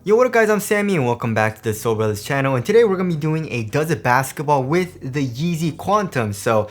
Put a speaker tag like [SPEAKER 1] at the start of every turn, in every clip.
[SPEAKER 1] Yo, what up guys, I'm Sammy and welcome back to the Soul Brothers channel, and today we're going to be doing a Does It Basketball with the Yeezy QNTM. So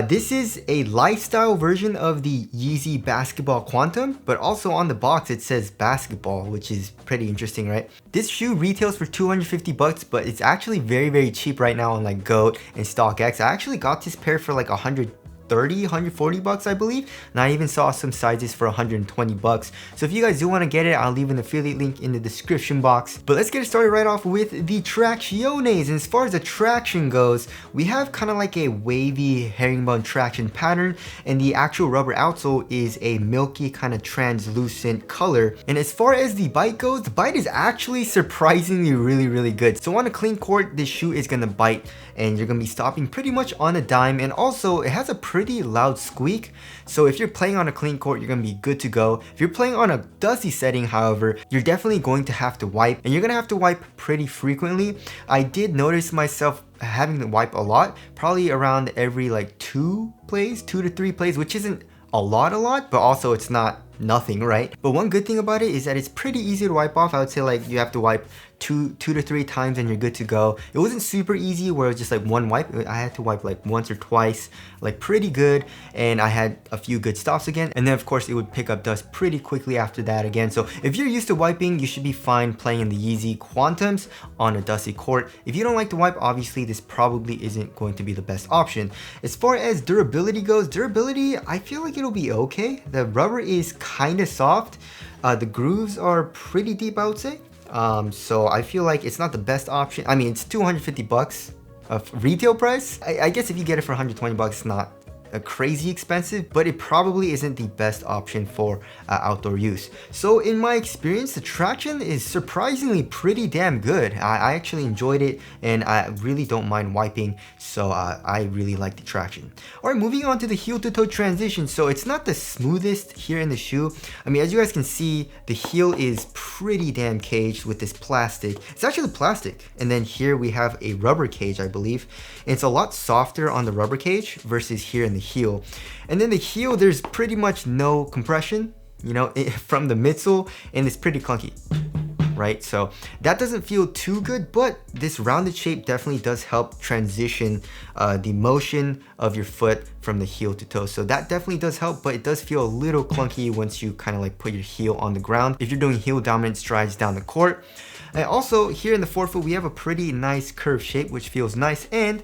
[SPEAKER 1] this is a lifestyle version of the Yeezy Basketball QNTM, but also on the box it says basketball, which is pretty interesting, right? This shoe retails for 250 bucks, but it's actually very cheap right now on like GOAT and StockX. I actually got this pair for like 140 bucks, I believe, and I even saw some sizes for 120 bucks. So if you guys do want to get it, I'll leave an affiliate link in the description box. But let's get started right off with the tracciones. And as far as the traction goes, we have kind of like a wavy herringbone traction pattern, and the actual rubber outsole is a milky kind of translucent color. And as far as the bite goes, the bite is actually surprisingly really good. So on a clean court, this shoe is gonna bite and you're gonna be stopping pretty much on a dime, and also it has a pretty loud squeak. So if you're playing on a clean court, you're gonna be good to go. If you're playing on a dusty setting, however, you're definitely going to have to wipe, and you're gonna have to wipe pretty frequently. I did notice myself having to wipe a lot, probably around every like 2 to 3 plays, which isn't a lot, but also it's not nothing, right? But one good thing about it is that it's pretty easy to wipe off. I would say like you have to wipe two to three times and you're good to go. It wasn't super easy where it was just like one wipe. I had to wipe like once or twice, like pretty good, and I had a few good stops again, and then of course it would pick up dust pretty quickly after that again. So if you're used to wiping, you should be fine playing in the Yeezy QNTMs on a dusty court. If you don't like to wipe, obviously this probably isn't going to be the best option. As far as durability goes, I feel like it'll be okay. The rubber is kind of soft. The grooves are pretty deep, I would say. So I feel like it's not the best option. I mean, it's 250 bucks of retail price. I guess if you get it for 120 bucks, it's not a crazy expensive, but it probably isn't the best option for outdoor use. So in my experience, the traction is surprisingly pretty damn good. I actually enjoyed it, and I really don't mind wiping, so I really like the traction. All right, moving on to the heel to toe transition. So it's not the smoothest here in the shoe. I mean, as you guys can see, the heel is pretty damn caged with this plastic. It's actually plastic, and then here we have a rubber cage, I believe. And it's a lot softer on the rubber cage versus here in the heel. And then the heel, there's pretty much no compression, you know, from the midsole, and it's pretty clunky, right? So that doesn't feel too good, but this rounded shape definitely does help transition the motion of your foot from the heel to toe. So that definitely does help, but it does feel a little clunky once you kind of like put your heel on the ground if you're doing heel dominant strides down the court. And also here in the forefoot, we have a pretty nice curved shape, which feels nice, and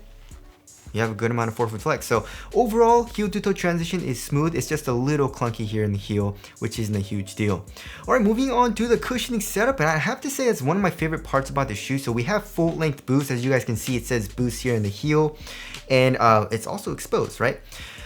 [SPEAKER 1] you have a good amount of forefoot flex. So overall, heel to toe transition is smooth. It's just a little clunky here in the heel, which isn't a huge deal. All right, moving on to the cushioning setup, and I have to say it's one of my favorite parts about the shoe. So we have full length boost. As you guys can see, it says boost here in the heel, and it's also exposed, right?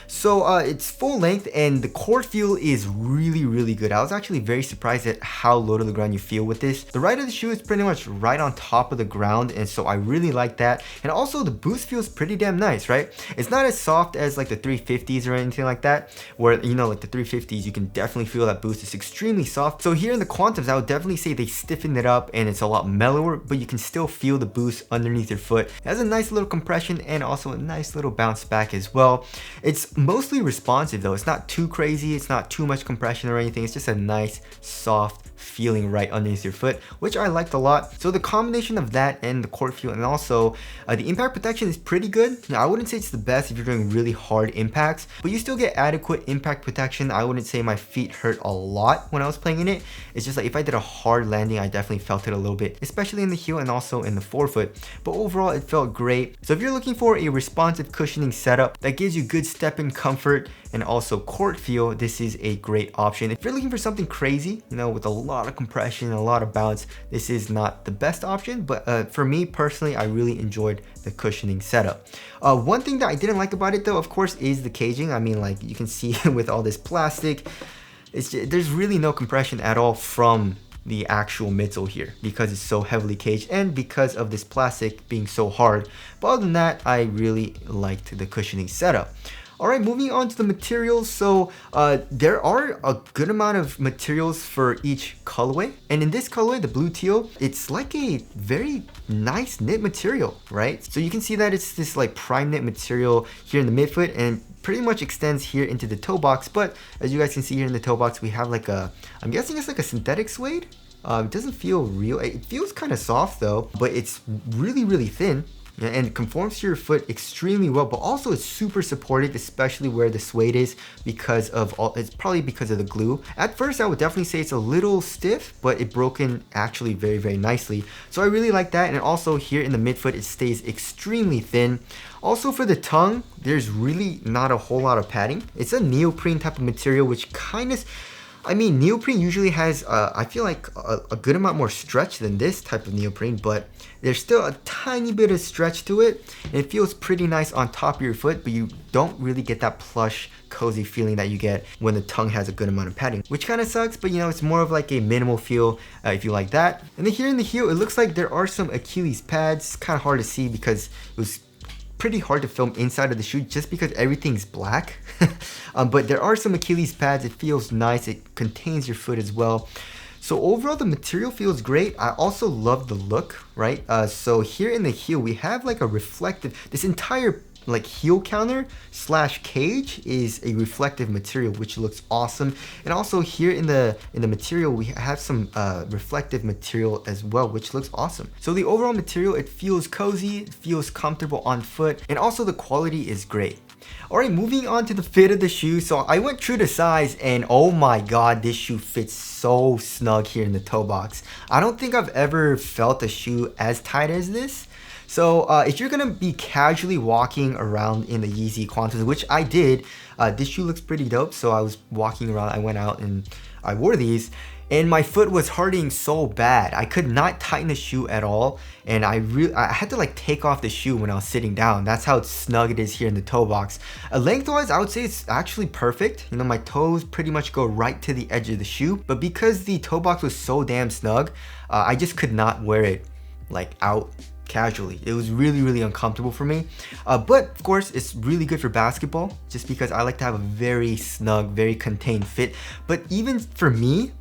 [SPEAKER 1] So it's full length, and the court feel is really good. I was actually very surprised at how low to the ground you feel with this. The ride of the shoe is pretty much right on top of the ground, and so I really like that. And also the boost feels pretty damn nice, right? It's not as soft as like the 350s or anything like that, where, you know, like the 350s, you can definitely feel that boost. It's extremely soft. So here in the QNTMs, I would definitely say they stiffened it up and it's a lot mellower, but you can still feel the boost underneath your foot. It has a nice little compression and also a nice little bounce back as well. It's mostly responsive though. It's not too crazy, it's not too much compression or anything. It's just a nice soft feeling right underneath your foot, which I liked a lot. So the combination of that and the court feel, and also the impact protection is pretty good. Now, I wouldn't say it's the best if you're doing really hard impacts, but you still get adequate impact protection. I wouldn't say my feet hurt a lot when I was playing in it. It's just like if I did a hard landing, I definitely felt it a little bit, especially in the heel and also in the forefoot. But overall, it felt great. So if you're looking for a responsive cushioning setup that gives you good step-in comfort and also court feel, this is a great option. If you're looking for something crazy, you know, with a lot of compression and a lot of bounce, this is not the best option, but for me personally, I really enjoyed the cushioning setup. One thing that I didn't like about it though, of course, is the caging. I mean, like you can see with all this plastic, there's really no compression at all from the actual midsole here because it's so heavily caged and because of this plastic being so hard. But other than that, I really liked the cushioning setup. All right, moving on to the materials. So there are a good amount of materials for each colorway. And in this colorway, the blue teal, it's like a very nice knit material, right? So you can see that it's this like prime knit material here in the midfoot and pretty much extends here into the toe box. But as you guys can see here in the toe box, we have like a, I'm guessing it's like a synthetic suede. It doesn't feel real. It feels kind of soft though, but it's really thin. And conforms to your foot extremely well, but also it's super supported, especially where the suede is, because of it's probably because of the glue. At first I would definitely say it's a little stiff, but it broke in actually very nicely. So I really like that. And also here in the midfoot, it stays extremely thin. Also for the tongue, there's really not a whole lot of padding. It's a neoprene type of material, which kind of, I mean, neoprene usually has, I feel like a good amount more stretch than this type of neoprene, but there's still a tiny bit of stretch to it. It feels pretty nice on top of your foot, but you don't really get that plush, cozy feeling that you get when the tongue has a good amount of padding, which kind of sucks, but you know, it's more of like a minimal feel if you like that. And then here in the heel, it looks like there are some Achilles pads. It's kind of hard to see because it was pretty hard to film inside of the shoe just because everything's black. But there are some Achilles pads. It feels nice. It contains your foot as well. So overall, the material feels great. I also love the look, right? So here in the heel, we have like a reflective, this entire like heel counter slash cage is a reflective material, which looks awesome. And also here in the material, we have some reflective material as well, which looks awesome. So the overall material, it feels cozy, it feels comfortable on foot, and also the quality is great. Alright, moving on to the fit of the shoe. So I went true to size, and oh my god, this shoe fits so snug here in the toe box. I don't think I've ever felt a shoe as tight as this. So if you're gonna be casually walking around in the Yeezy QNTM, which I did, this shoe looks pretty dope. So I was walking around, I went out and I wore these, and my foot was hurting so bad. I could not tighten the shoe at all, and I had to like take off the shoe when I was sitting down. That's how snug it is here in the toe box. Lengthwise, I would say it's actually perfect. You know, my toes pretty much go right to the edge of the shoe, but because the toe box was so damn snug, I just could not wear it like out casually. It was really uncomfortable for me, but of course it's really good for basketball just because I like to have a very snug, very contained fit. But even for me,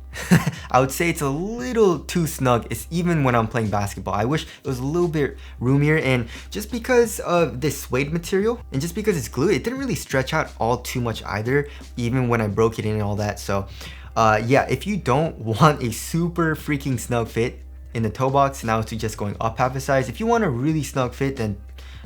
[SPEAKER 1] I would say it's a little too snug. It's even when I'm playing basketball. I wish it was a little bit roomier, and just because of this suede material and just because it's glue, it didn't really stretch out all too much either, even when I broke it in and all that. So yeah, if you don't want a super freaking snug fit in the toe box, now to just going up half a size. If you want a really snug fit, then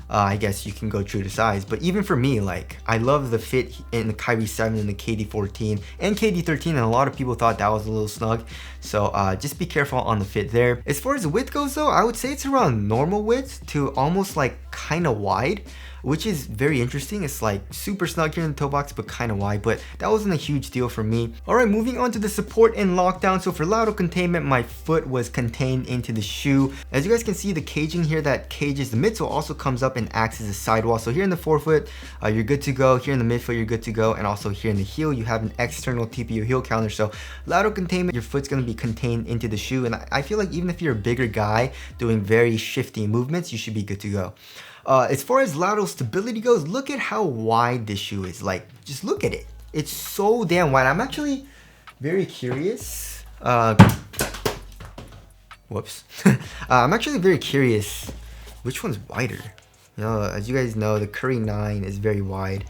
[SPEAKER 1] I guess you can go true to size. But even for me, like, I love the fit in the Kyrie 7 and the KD 14 and KD 13, and a lot of people thought that was a little snug. So just be careful on the fit there. As far as the width goes though, I would say it's around normal width to almost like kind of wide, which is very interesting. It's like super snug here in the toe box, but kind of wide, but that wasn't a huge deal for me. All right, moving on to the support and lockdown. So for lateral containment, my foot was contained into the shoe. As you guys can see, the caging here that cages the midsole also comes up and acts as a sidewall. So here in the forefoot, you're good to go. Here in the midfoot, you're good to go. And also here in the heel, you have an external TPU heel counter. So lateral containment, your foot's gonna be contained into the shoe. And I feel like even if you're a bigger guy doing very shifty movements, you should be good to go. As far as lateral stability goes, look at how wide this shoe is. Like, just look at it. It's so damn wide. I'm actually very curious. Whoops. I'm actually very curious which one's wider. You know, as you guys know, the Curry 9 is very wide.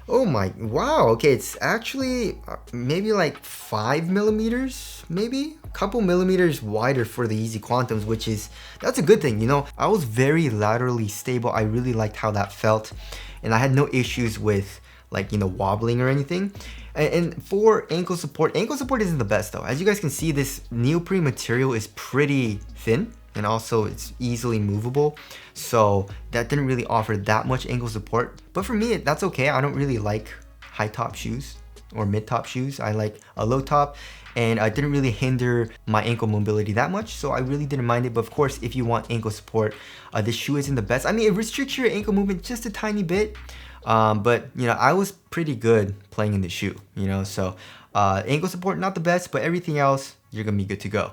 [SPEAKER 1] Oh my, wow, okay, it's actually maybe like 5 millimeters, maybe? A couple millimeters wider for the Yeezy QNTMs, which is, that's a good thing, you know? I was very laterally stable. I really liked how that felt, and I had no issues with like, you know, wobbling or anything. And for ankle support isn't the best though. As you guys can see, this neoprene material is pretty thin, and also it's easily movable, so that didn't really offer that much ankle support. But for me, that's okay. I don't really like high top shoes or mid top shoes. I like a low top, and it didn't really hinder my ankle mobility that much, so I really didn't mind it. But of course, if you want ankle support, this shoe isn't the best. I mean, it restricts your ankle movement just a tiny bit, but you know, I was pretty good playing in the shoe, you know. So ankle support not the best, but everything else, you're gonna be good to go.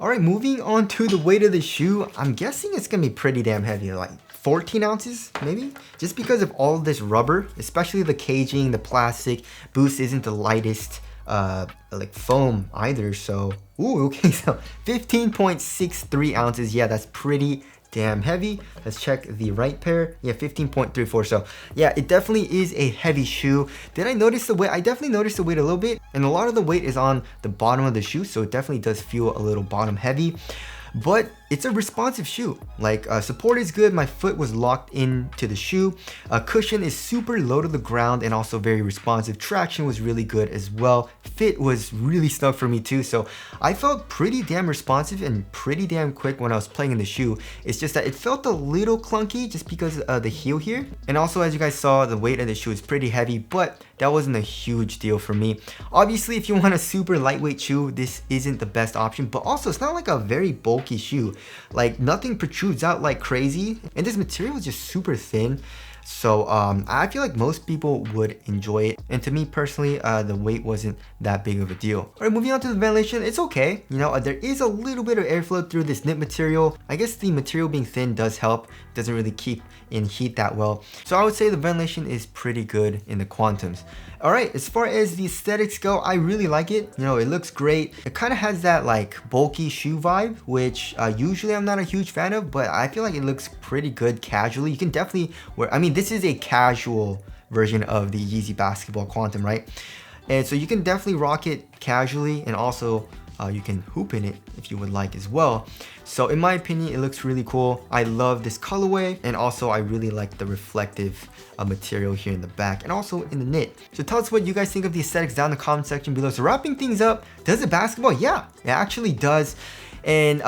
[SPEAKER 1] All right, moving on to the weight of the shoe. I'm guessing it's gonna be pretty damn heavy, like 14 ounces maybe, just because of all of this rubber, especially the caging, the plastic. Boost isn't the lightest like foam either, so ooh, okay, so 15.63 ounces. Yeah, that's pretty damn heavy. Let's check the right pair. Yeah, 15.34. So yeah, it definitely is a heavy shoe. Did I notice the weight? I definitely noticed the weight a little bit, and a lot of the weight is on the bottom of the shoe, so it definitely does feel a little bottom heavy. But it's a responsive shoe. Like support is good. My foot was locked into the shoe. Cushion is super low to the ground and also very responsive. Traction was really good as well. Fit was really snug for me too. So I felt pretty damn responsive and pretty damn quick when I was playing in the shoe. It's just that it felt a little clunky just because of the heel here. And also, as you guys saw, the weight of the shoe is pretty heavy, but that wasn't a huge deal for me. Obviously, if you want a super lightweight shoe, this isn't the best option, but also it's not like a very bulky shoe. Like nothing protrudes out like crazy, and this material is just super thin. So I feel like most people would enjoy it, and to me personally, the weight wasn't that big of a deal. All right, moving on to the ventilation, it's okay. You know, there is a little bit of airflow through this knit material. I guess the material being thin does help. It doesn't really keep in heat that well. So I would say the ventilation is pretty good in the Quantums. All right, as far as the aesthetics go, I really like it. You know, it looks great. It kind of has that like bulky shoe vibe, which usually I'm not a huge fan of, but I feel like it looks pretty good casually. You can definitely wear, I mean, this is a casual version of the Yeezy Basketball Quantum, right? And so you can definitely rock it casually, and also you can hoop in it if you would like as well. So in my opinion, it looks really cool. I love this colorway, and also I really like the reflective material here in the back and also in the knit. So tell us what you guys think of the aesthetics down in the comment section below. So wrapping things up, does it basketball? Yeah, it actually does. And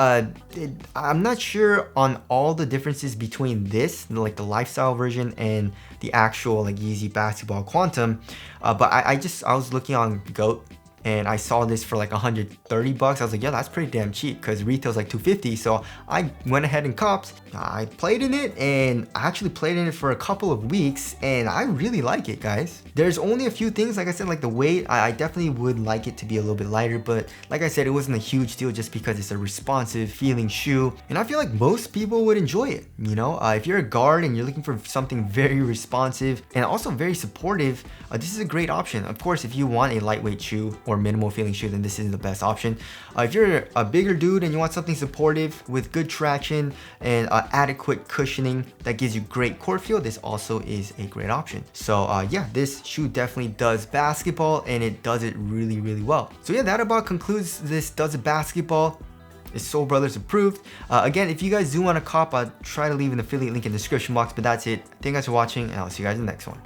[SPEAKER 1] I'm not sure on all the differences between this, like the lifestyle version, and the actual like Yeezy Basketball Quantum, but I was looking on GOAT, and I saw this for like 130 bucks. I was like, yeah, that's pretty damn cheap, because retail's like 250. So I went ahead and copped. I played in it, and I actually played in it for a couple of weeks, and I really like it, guys. There's only a few things, like I said, like the weight, I definitely would like it to be a little bit lighter, but like I said, it wasn't a huge deal just because it's a responsive feeling shoe, and I feel like most people would enjoy it. You know, if you're a guard and you're looking for something very responsive and also very supportive, this is a great option. Of course, if you want a lightweight shoe or minimal feeling shoe, then this isn't the best option. If you're a bigger dude and you want something supportive with good traction and adequate cushioning that gives you great core feel, this also is a great option. So yeah, this shoe definitely does basketball, and it does it really, really well. So yeah, that about concludes this Does It Basketball. It's Soul Brothers approved. Again, if you guys do want to cop, I'll try to leave an affiliate link in the description box, but that's it. Thank you guys for watching, and I'll see you guys in the next one.